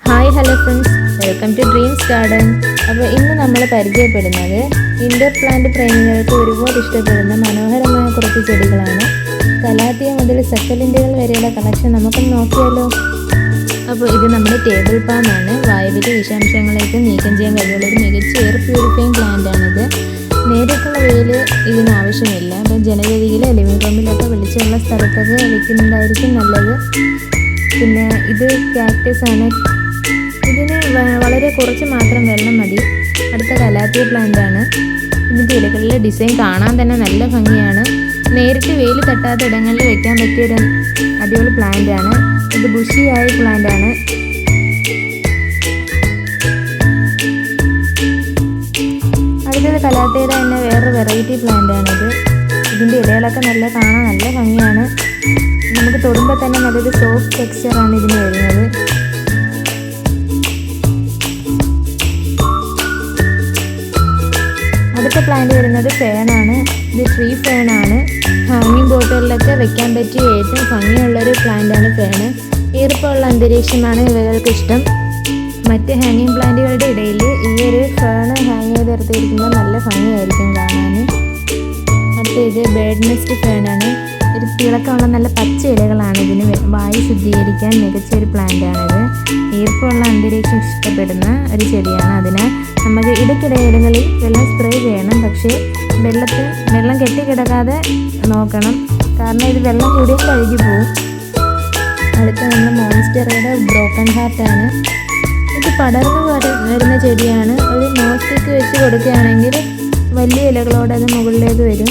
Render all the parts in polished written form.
Hi hello friends, welcome to dreams garden. അപ്പോൾ ഇന്ന് നമ്മൾ പരിചയപ്പെടുന്നത് ഇൻഡോർ പ്ലാന്റ് പ്രേമികൾക്ക് ഒരുപാട് ഇഷ്ടപ്പെടുന്ന മനോഹരമായ കുറച്ച് ചെടികളാണ്. കലാത്തിയ മുതൽ സക്കലിൻ്റെകൾ വരെയുള്ള കളക്ഷൻ നമുക്കൊന്ന് നോക്കിയാലോ. അപ്പോൾ ഇത് നമ്മുടെ ടേബിൾ പാം ആണ്. വായുവിലെ വിഷാംശങ്ങളേക്ക് നീക്കം ചെയ്യാൻ കഴിയുള്ള ഒരു മികച്ച എയർ പ്യൂരിഫൈങ് പ്ലാന്റ് ആണിത്. നേരിട്ടുള്ള വെയിൽ ഇതിന് ആവശ്യമില്ല. അപ്പം ജനഗതിയിലെ ലിവിംഗ് റൂമിലൊക്കെ വെളിച്ചമുള്ള സ്ഥലത്തൊക്കെ വയ്ക്കുന്നുണ്ടായിരിക്കും നല്ലത്. പിന്നെ ഇത് കാക്ടസ് ആണ്. ഇതിന് വളരെ കുറച്ച് മാത്രം വെള്ളം മതി. അടുത്ത കലാത്തിയ പ്ലാന്റ് ആണ്. ഇതിൻ്റെ ഇലകളിലെ ഡിസൈൻ കാണാൻ തന്നെ നല്ല ഭംഗിയാണ്. നേരിട്ട് വെയിൽ തട്ടാത്ത ഇടങ്ങളിൽ വെക്കാൻ പറ്റിയൊരു അടിപൊളി പ്ലാന്റ് ആണ്. ഇത് ബുഷിയായ പ്ലാന്റ് ആണ്. അടുത്തത് കലാത്തിയുടെ തന്നെ വേറൊരു വെറൈറ്റി പ്ലാന്റ് ആണിത്. ഇതിൻ്റെ ഇലകളൊക്കെ കാണാൻ നല്ല ഭംഗിയാണ്. നമുക്ക് തൊടുമ്പോൾ തന്നെ നല്ലൊരു സോഫ്റ്റ് ടെക്സ്ചറാണ് ഇതിന് വരുന്നത്. അടുത്ത പ്ലാന്റ് വരുന്നത് ഫേണാണ്. ഇത് ട്രീ ഫേണാണ്. ഹാങ്ങിങ് ബോട്ടുകളിലൊക്കെ വെക്കാൻ പറ്റിയ ഏറ്റവും ഭംഗിയുള്ളൊരു പ്ലാന്റാണ് ഫേണ്. ഈർപ്പമുള്ള അന്തരീക്ഷമാണ് ഇവകൾക്ക് ഇഷ്ടം. മറ്റ് ഹാങ്ങിങ് പ്ലാന്റുകളുടെ ഇടയിൽ ഈ ഒരു ഫേണ് ഹാങ് ചെയ്ത് നിർത്തിയിരിക്കുമ്പോൾ നല്ല ഭംഗിയായിരിക്കും കാണാൻ. അടുത്ത ഇത് ബേർഡ് നെസ്റ്റ് ഫേണാണ്. ഒരു തിളക്കമുള്ള നല്ല പച്ച ഇലകളാണ്. ഇതിന് വായു ശുദ്ധീകരിക്കാൻ മികച്ച ഒരു പ്ലാന്റാണിത്. ഈർപ്പമുള്ള അന്തരീക്ഷം ഇഷ്ടപ്പെടുന്ന ഒരു ചെടിയാണ്. അതിനാൽ നമുക്ക് ഇടയ്ക്കിടയിലങ്ങളിൽ വെള്ളം സ്പ്രേ ചെയ്യണം. പക്ഷേ വെള്ളം കെട്ടിക്കിടക്കാതെ നോക്കണം, കാരണം ഇത് വെള്ളം കൂടിയാൽ കഴുകി പോകും. അടുത്ത നമ്മൾ മോൺസ്റ്ററയുടെ ബ്രോക്കൺ ഹാർട്ടാണ്. ഇത് പടർന്നു വരുന്ന ചെടിയാണ്. ഒരു നോസ്റ്റിക്ക് വെച്ച് കൊടുക്കുകയാണെങ്കിൽ വലിയ ഇലകളോടെ അത് മുകളിലേക്ക് വരും.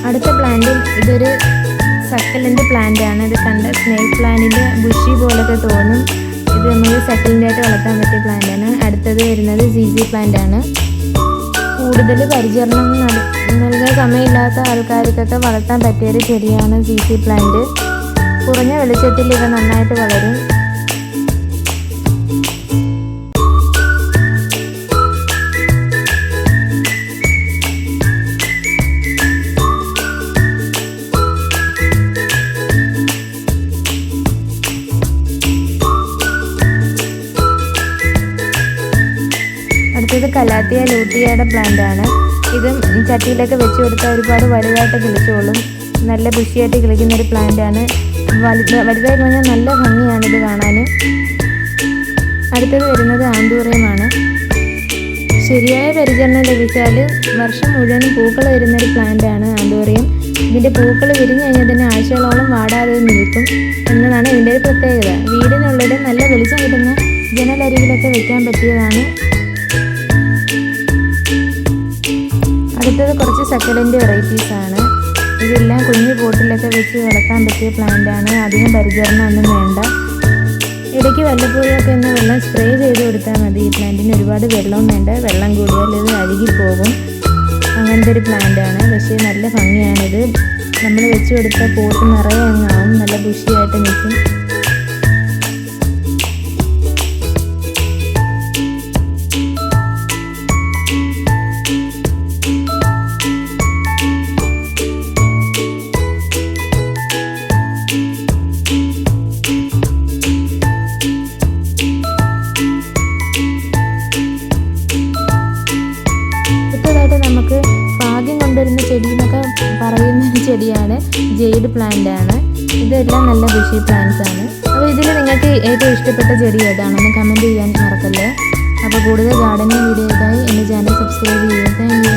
അടുത്ത പ്ലാന്റ് ഇതൊരു സക്കലൻ്റ് പ്ലാന്റ് ആണ്. ഇത് കണ്ട സ്നേക്ക് പ്ലാന്റിൻ്റെ ബുഷി പോലൊക്കെ തോന്നും. ഇത് നമുക്ക് സക്കലൻ്റ് ആയിട്ട് വളർത്താൻ പറ്റിയ പ്ലാന്റ് ആണ്. അടുത്തത് വരുന്നത് സീസി പ്ലാന്റ് ആണ്. കൂടുതൽ പരിചരണം നൽകാൻ സമയമില്ലാത്ത ആൾക്കാർക്കൊക്കെ വളർത്താൻ പറ്റിയൊരു ചെടിയാണ് സീസി പ്ലാന്റ്. കുറഞ്ഞ വെളിച്ചത്തിൽ ഇവ നന്നായിട്ട് വളരും. അടുത്തത് കലാത്തിയ ലൂട്ടിയയുടെ പ്ലാന്റ് ആണ്. ഇതും ചട്ടിയിലൊക്കെ വെച്ച് കൊടുത്താൽ ഒരുപാട് വലുതായിട്ട് കിളിച്ചോളും. നല്ല ബുഷിയായിട്ട് കിളിക്കുന്നൊരു പ്ലാന്റ് ആണ്. വലുതായി കഴിഞ്ഞാൽ നല്ല ഭംഗിയാണ് ഇത് കാണാൻ. അടുത്തത് വരുന്നത് ആന്തൂറിയമാണ്. ശരിയായ പരിചരണം ലഭിച്ചാൽ വർഷം മുഴുവനും പൂക്കൾ വരുന്നൊരു പ്ലാന്റ് ആണ് ആന്തൂറിയം. ഇതിൻ്റെ പൂക്കൾ വിരിഞ്ഞു കഴിഞ്ഞാൽ തന്നെ ആഴ്ചകളോളം വാടാതെ നിൽക്കും എന്നതാണ് ഇതിൻ്റെ ഒരു പ്രത്യേകത. വീടിനുള്ളിൽ നല്ല വെളിച്ചം കിട്ടുന്ന ജനലരികിലൊക്കെ വെക്കാൻ പറ്റിയതാണ്. അടുത്തത് കുറച്ച് സക്കലൻ്റ് വെറൈറ്റീസ് ആണ്. ഇതെല്ലാം കുഞ്ഞു പോട്ടിലൊക്കെ വെച്ച് വളർത്താൻ പറ്റിയ പ്ലാന്റ് ആണ്. അധികം പരിചരണം ഒന്നും വേണ്ട. ഇടയ്ക്ക് വല്ലപ്പോഴൊക്കെ ഒന്ന് വെള്ളം സ്പ്രേ ചെയ്ത് കൊടുത്താൽ മതി. ഈ പ്ലാന്റിന് ഒരുപാട് വെള്ളവും വേണ്ട. വെള്ളം കൂടിയാൽ ഇത് അഴുകിപ്പോകും. അങ്ങനത്തെ ഒരു പ്ലാന്റ് ആണ്. പക്ഷേ നല്ല ഭംഗിയാണിത്. നമ്മൾ വെച്ച് കൊടുത്ത പോട്ട് നിറയെ അങ്ങാവും. നല്ല ബുഷിയായിട്ട് നിൽക്കും. നമുക്ക് ഭാഗ്യം കൊണ്ടുവരുന്ന ചെടി എന്നൊക്കെ പറയുന്ന ചെടിയാണ് ജെയ്ഡ് പ്ലാന്റ് ആണ്. ഇതെല്ലാം നല്ല ബുഷി പ്ലാന്റ്സ് ആണ്. അപ്പോൾ ഇതിൽ നിങ്ങൾക്ക് ഏറ്റവും ഇഷ്ടപ്പെട്ട ചെടി ഏതാണെന്ന് കമൻറ്റ് ചെയ്യാൻ മറക്കല്ലേ. അപ്പോൾ കൂടുതൽ ഗാർഡനിങ് വീഡിയോയ്ക്കായി എൻ്റെ ചാനൽ സബ്സ്ക്രൈബ് ചെയ്യുക. Thank you.